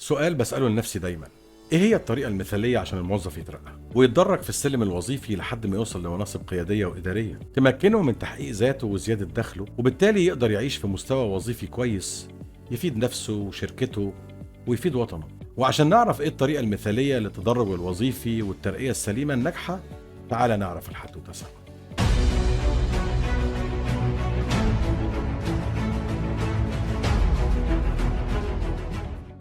سؤال بسأله لنفسي دايما: ايه هي الطريقة المثالية عشان الموظف يترقى ويتدرج في السلم الوظيفي لحد ما يوصل لمناصب قيادية وإدارية تمكنه من تحقيق ذاته وزيادة دخله، وبالتالي يقدر يعيش في مستوى وظيفي كويس يفيد نفسه وشركته ويفيد وطنه؟ وعشان نعرف ايه الطريقة المثالية للتدرج الوظيفي والترقية السليمة الناجحة، تعال نعرف الحدوتة سوا.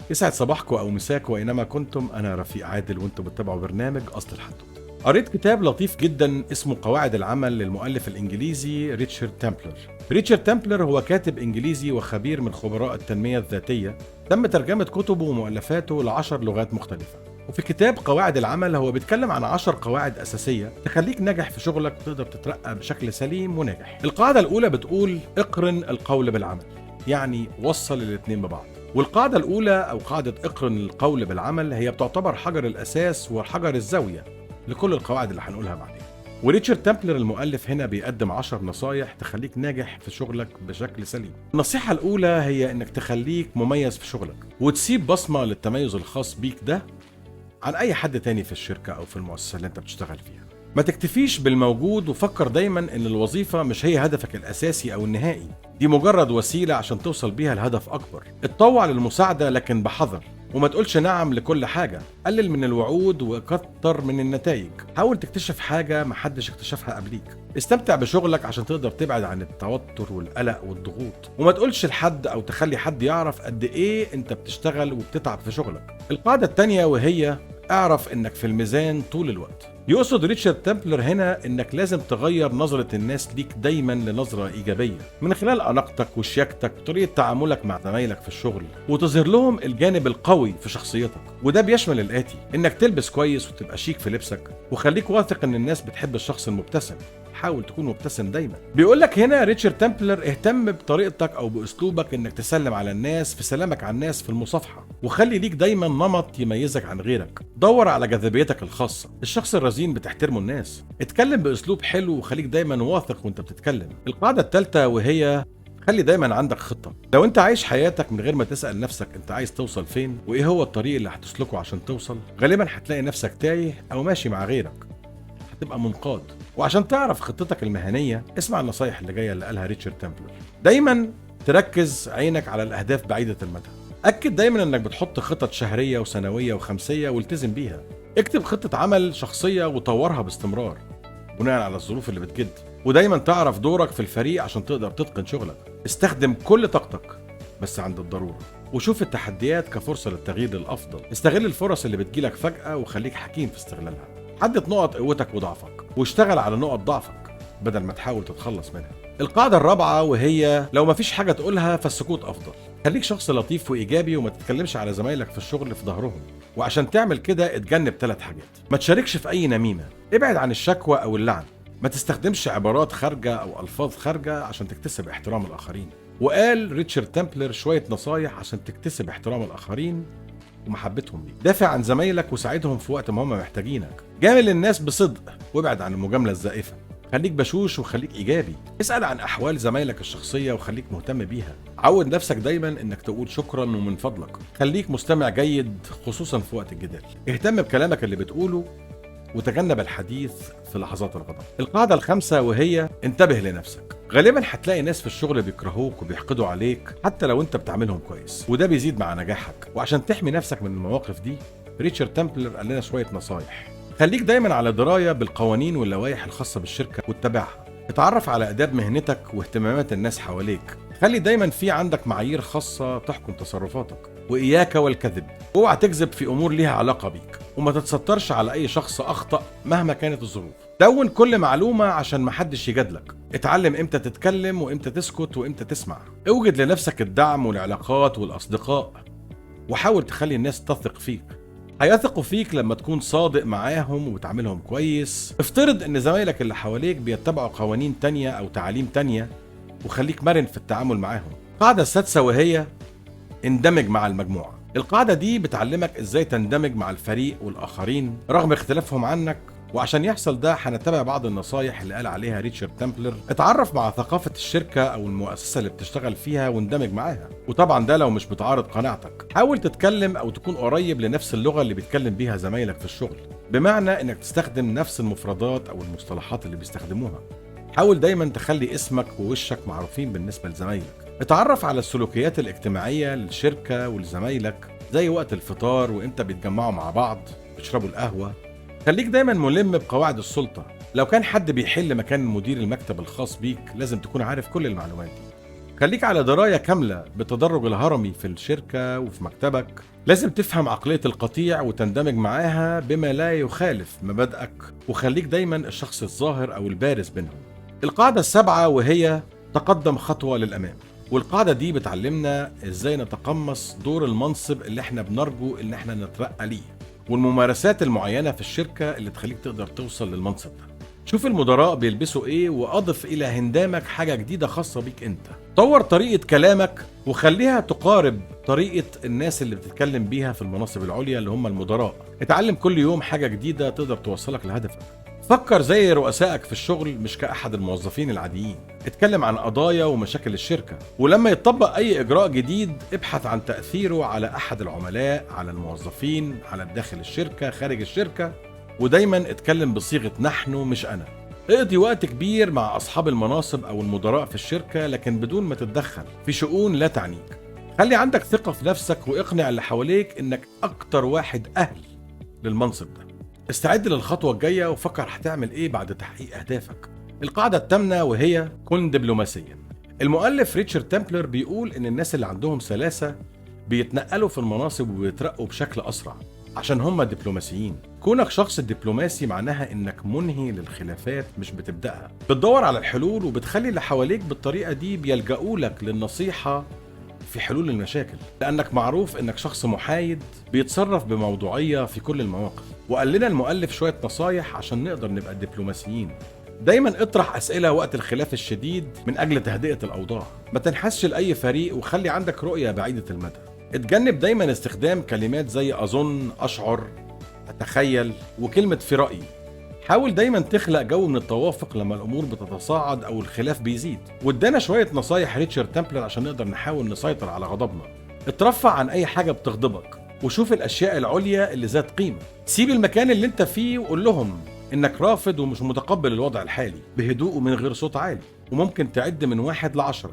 يسعد صباحكم أو مساكم أينما كنتم. أنا رفيق عادل وأنتم بتتابعوا برنامج أصل الحدوتة. قريت كتاب لطيف جدا اسمه قواعد العمل للمؤلف الإنجليزي ريتشارد تامبلر. ريتشارد تامبلر هو كاتب إنجليزي وخبير من خبراء التنمية الذاتية، تم ترجمة كتبه ومؤلفاته ل10 لغات مختلفة. وفي كتاب قواعد العمل هو بيتكلم عن 10 قواعد أساسية تخليك ناجح في شغلك وتقدر تترقى بشكل سليم وناجح. القاعدة الأولى بتقول: اقرن القول بالعمل، يعني وصل الاتنين ببعض. والقاعدة الأولى أو قاعدة اقرن القول بالعمل هي بتعتبر حجر الأساس وحجر الزاوية لكل القواعد اللي هنقولها بعدين. وريتشارد تامبلر المؤلف هنا بيقدم 10 نصايح تخليك ناجح في شغلك بشكل سليم. النصيحة الأولى هي إنك تخليك مميز في شغلك وتسيب بصمة للتميز الخاص بيك ده عن أي حد تاني في الشركة أو في المؤسسة اللي أنت بتشتغل فيها. ما تكتفيش بالموجود وفكر دايما إن الوظيفة مش هي هدفك الأساسي أو النهائي، دي مجرد وسيلة عشان توصل بيها لهدف أكبر. اتطوع للمساعدة لكن بحذر، وما تقولش نعم لكل حاجة. قلل من الوعود وكتر من النتائج. حاول تكتشف حاجة محدش اكتشفها قبليك. استمتع بشغلك عشان تقدر تبعد عن التوتر والقلق والضغوط، وما تقولش لحد أو تخلي حد يعرف قد إيه أنت بتشتغل وبتتعب في شغلك. القاعدة التانية وهي: اعرف انك في الميزان طول الوقت. يقصد ريتشارد تامبلر هنا انك لازم تغير نظرة الناس ليك دايما لنظرة ايجابية من خلال اناقتك وشياكتك وطريقة تعاملك مع زمايلك في الشغل، وتظهر لهم الجانب القوي في شخصيتك. وده بيشمل الاتي: انك تلبس كويس وتبقى شيك في لبسك، وخليك واثق ان الناس بتحب الشخص المبتسم. حاول تكون مبتسم دايما. بيقول لك هنا ريتشارد تامبلر: اهتم بطريقتك او باسلوبك انك تسلم على الناس في سلامك على الناس في المصافحه، وخلي ليك دايما نمط يميزك عن غيرك. دور على جاذبيتك الخاصه. الشخص الرزين بتحترمه الناس. اتكلم باسلوب حلو وخليك دايما واثق وانت بتتكلم. القاعده الثالثه وهي: خلي دايما عندك خطه. لو انت عايش حياتك من غير ما تسال نفسك انت عايز توصل فين وايه هو الطريق اللي هتسلكه عشان توصل، غالبا هتلاقي نفسك تايه او ماشي مع غيرك، هتبقى منقاد. وعشان تعرف خطتك المهنية اسمع النصايح اللي جاية اللي قالها ريتشارد تامبلر. دايما تركز عينك على الأهداف بعيدة المدى. أكد دايما أنك بتحط خطط شهرية وسنوية وخمسية والتزم بيها. اكتب خطة عمل شخصية وطورها باستمرار بناء على الظروف اللي بتجد. ودايما تعرف دورك في الفريق عشان تقدر تتقن شغلك. استخدم كل طاقتك بس عند الضرورة، وشوف التحديات كفرصة للتغيير للأفضل. استغل الفرص اللي بتجيلك فجأة وخليك حكيم في استغلالها. حدد نقط قوتك وضعفك واشتغل على نقط ضعفك بدل ما تحاول تتخلص منها. القاعدة الرابعة وهي: لو مفيش حاجة تقولها فالسكوت أفضل. خليك شخص لطيف وإيجابي وما تتكلمش على زمايلك في الشغل في ظهرهم. وعشان تعمل كده اتجنب 3 حاجات: ما تشاركش في أي نميمة، ابعد عن الشكوى أو اللعن، ما تستخدمش عبارات خارجة أو ألفاظ خارجة عشان تكتسب احترام الآخرين. وقال ريتشارد تامبلر شوية نصايح عشان تكتسب احترام الآخرين ومحبتهم ليك. دافع عن زمايلك وساعدهم في وقت ما هم محتاجينك. جامل الناس بصدق وابعد عن المجاملة الزائفة. خليك بشوش وخليك إيجابي. اسأل عن أحوال زمايلك الشخصية وخليك مهتم بيها. عود نفسك دايما إنك تقول شكرا ومن فضلك. خليك مستمع جيد خصوصا في وقت الجدال. اهتم بكلامك اللي بتقوله وتجنب الحديث في لحظات الغضب. القاعدة الخامسة وهي: انتبه لنفسك. غالبا هتلاقي ناس في الشغل بيكرهوك وبيحقدوا عليك حتى لو انت بتعملهم كويس، وده بيزيد مع نجاحك. وعشان تحمي نفسك من المواقف دي ريتشارد تامبلر قال لنا شوية نصايح. خليك دايما على دراية بالقوانين واللوائح الخاصة بالشركة واتبعها. اتعرف على آداب مهنتك واهتمامات الناس حواليك. خلي دايما في عندك معايير خاصة تحكم تصرفاتك. وإياك والكذب. اوعى تكذب في أمور ليها علاقة بيك، وما تتسترش على أي شخص أخطأ مهما كانت الظروف. دون كل معلومة عشان محدش يجادلك. اتعلم امتى تتكلم وامتى تسكت وامتى تسمع. اوجد لنفسك الدعم والعلاقات والأصدقاء، وحاول تخلي الناس تثق فيك. هيثقوا فيك لما تكون صادق معاهم وبتعاملهم كويس. افترض ان زمايلك اللي حواليك بيتبعوا قوانين تانية او تعاليم تانية، وخليك مرن في التعامل معاهم. القاعدة السادسة وهي: اندمج مع المجموعة. القاعدة دي بتعلمك ازاي تندمج مع الفريق والآخرين رغم اختلافهم عنك وعشان يحصل ده هنتبع بعض النصايح اللي قال عليها ريتشارد تامبلر. اتعرف مع ثقافة الشركة أو المؤسسة اللي بتشتغل فيها واندمج معاها، وطبعا ده لو مش بتعارض قناعتك. حاول تتكلم أو تكون قريب لنفس اللغة اللي بيتكلم بيها زمايلك في الشغل، بمعنى إنك تستخدم نفس المفردات أو المصطلحات اللي بيستخدموها. حاول دايما تخلي اسمك ووشك معروفين بالنسبة لزمايلك. اتعرف على السلوكيات الاجتماعية للشركة ولزمايلك، زي وقت الفطار وإمتى بيتجمعوا مع بعض بيشربوا القهوة. خليك دايما ملم بقواعد السلطة. لو كان حد بيحل مكان مدير المكتب الخاص بيك لازم تكون عارف كل المعلومات دي. خليك على دراية كاملة بالتدرج الهرمي في الشركة وفي مكتبك. لازم تفهم عقلية القطيع وتندمج معاها بما لا يخالف مبادئك، وخليك دايما الشخص الظاهر أو البارز بينهم. القاعدة السابعة وهي تقدم خطوة للأمام، والقاعدة دي بتعلمنا ازاي نتقمص دور المنصب اللي احنا بنرجو ان احنا نترقى ليه، والممارسات المعينة في الشركة اللي تخليك تقدر توصل للمنصب ده. شوف المدراء بيلبسوا ايه واضف الى هندامك حاجة جديدة خاصة بيك انت. طور طريقة كلامك وخليها تقارب طريقة الناس اللي بتتكلم بيها في المناصب العليا اللي هم المدراء. اتعلم كل يوم حاجة جديدة تقدر توصلك لهدفك. فكر زي رؤسائك في الشغل مش كأحد الموظفين العاديين. اتكلم عن قضايا ومشاكل الشركة، ولما يتطبق أي إجراء جديد ابحث عن تأثيره على أحد العملاء، على الموظفين، على داخل الشركة، خارج الشركة. ودايما اتكلم بصيغة نحن مش أنا. اقضي وقت كبير مع أصحاب المناصب أو المدراء في الشركة لكن بدون ما تتدخل في شؤون لا تعنيك. خلي عندك ثقة في نفسك واقنع اللي حواليك إنك أكتر واحد أهل للمنصب ده. استعد للخطوة الجاية وفكر هتعمل ايه بعد تحقيق اهدافك. القاعدة الثامنة وهي كن دبلوماسيا. المؤلف ريتشارد تامبلر بيقول ان الناس اللي عندهم سلاسة بيتنقلوا في المناصب وبيترقوا بشكل اسرع عشان هم دبلوماسيين. كونك شخص دبلوماسي معناها انك منهي للخلافات مش بتبدأها، بتدور على الحلول وبتخلي اللي حواليك بالطريقة دي بيلجأوا لك للنصيحة في حلول المشاكل، لأنك معروف إنك شخص محايد بيتصرف بموضوعية في كل المواقف. وقال لنا المؤلف شوية نصايح عشان نقدر نبقى دبلوماسيين. دايما اطرح أسئلة وقت الخلاف الشديد من أجل تهدئة الأوضاع. ما تنحسش لأي فريق وخلي عندك رؤية بعيدة المدى. اتجنب دايما استخدام كلمات زي أظن، أشعر، أتخيل، وكلمة في رأيي. حاول دايما تخلق جو من التوافق لما الامور بتتصاعد او الخلاف بيزيد. وادانا شويه نصايح ريتشارد تامبلر عشان نقدر نحاول نسيطر على غضبنا. اترفع عن اي حاجه بتغضبك وشوف الاشياء العليا اللي ذات قيمه. سيب المكان اللي انت فيه وقول لهم انك رافض ومش متقبل الوضع الحالي بهدوء ومن غير صوت عالي، وممكن تعد من 1 ل10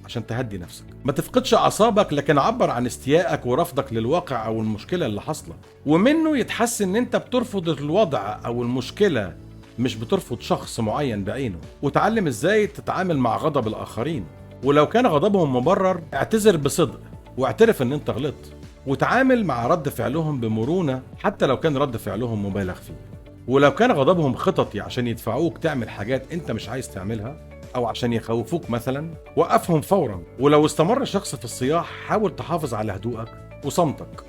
عشان تهدي نفسك. ما تفقدش اعصابك لكن عبر عن استيائك ورفضك للواقع او المشكله اللي حاصله، ومنه يتحس ان انت بترفض الوضع او المشكله مش بترفض شخص معين بعينه. وتعلم ازاي تتعامل مع غضب الاخرين، ولو كان غضبهم مبرر اعتذر بصدق واعترف ان انت غلطت. وتعامل مع رد فعلهم بمرونه حتى لو كان رد فعلهم مبالغ فيه. ولو كان غضبهم خططي عشان يدفعوك تعمل حاجات انت مش عايز تعملها أو عشان يخوفوك مثلا، وقفهم فورا. ولو استمر الشخص في الصياح حاول تحافظ على هدوءك وصمتك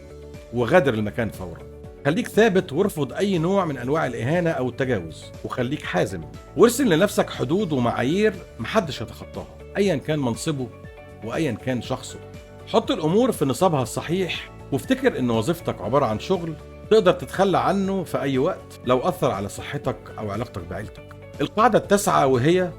وغادر المكان فورا. خليك ثابت وارفض أي نوع من أنواع الإهانة أو التجاوز، وخليك حازم وارسم لنفسك حدود ومعايير محدش يتخطاها أيا كان منصبه وأيا كان شخصه. حط الأمور في نصابها الصحيح وافتكر إن وظيفتك عبارة عن شغل تقدر تتخلى عنه في أي وقت لو أثر على صحتك أو علاقتك بعيلتك. القاعدة التاسعة وهي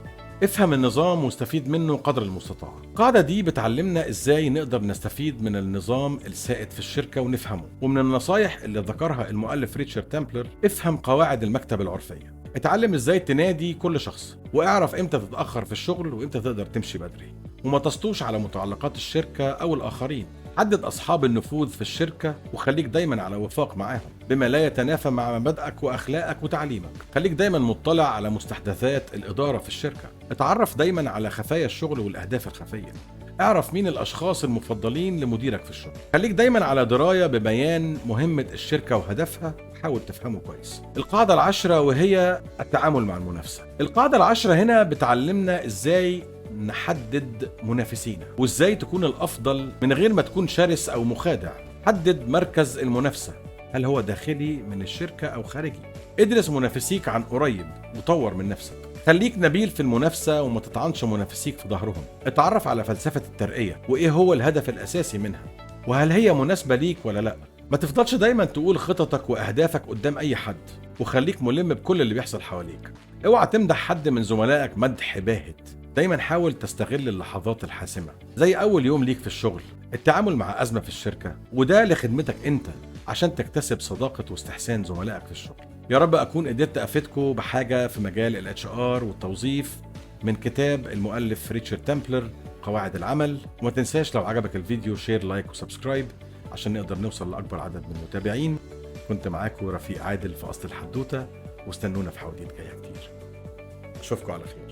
افهم النظام واستفيد منه قدر المستطاع. القاعدة دي بتعلمنا ازاي نقدر نستفيد من النظام السائد في الشركة ونفهمه. ومن النصايح اللي ذكرها المؤلف ريتشارد تامبلر، افهم قواعد المكتب العرفية. اتعلم ازاي تنادي كل شخص، واعرف امتى تتأخر في الشغل وامتى تقدر تمشي بدري. وما تسطوش على متعلقات الشركة او الاخرين. حدد اصحاب النفوذ في الشركة وخليك دايما على وفاق معاهم بما لا يتنافى مع مبادئك واخلاقك وتعليمك. خليك دايما مطلع على مستحدثات الادارة في الشركة. اتعرف دايما على خفايا الشغل والاهداف الخفية. اعرف مين الاشخاص المفضلين لمديرك في الشغل. خليك دايما على دراية ببيان مهمة الشركة وهدفها، حاول تفهمه كويس. القاعدة العاشرة وهي التعامل مع المنافسة. القاعدة العاشرة هنا بتعلمنا ازاي نحدد منافسينا وازاي تكون الافضل من غير ما تكون شرس او مخادع. حدد مركز المنافسة، هل هو داخلي من الشركة او خارجي؟ ادرس منافسيك عن قريب وطور من نفسك. خليك نبيل في المنافسة وما تطعنش منافسيك في ظهرهم. اتعرف على فلسفة الترقية وايه هو الهدف الاساسي منها، وهل هي مناسبة ليك ولا لا. ما تفضلش دايما تقول خططك واهدافك قدام اي حد، وخليك ملم بكل اللي بيحصل حواليك. اوعى تمدح حد من زملائك مدح باهت، دايما حاول تستغل اللحظات الحاسمة زي اول يوم ليك في الشغل، التعامل مع ازمة في الشركة، وده لخدمتك انت عشان تكتسب صداقة واستحسان زملائك في الشغل. يا رب اكون قدرت افيدكم بحاجة في مجال الاتش ار والتوظيف من كتاب المؤلف ريتشارد تمبلر قواعد العمل. وما تنساش لو عجبك الفيديو شير لايك وسبسكرايب عشان نقدر نوصل لأكبر عدد من المتابعين. كنت معاكم رفيق عادل في أصل الحدوتة، واستنونا في حواديت جاية كتير. أشوفكم على خير.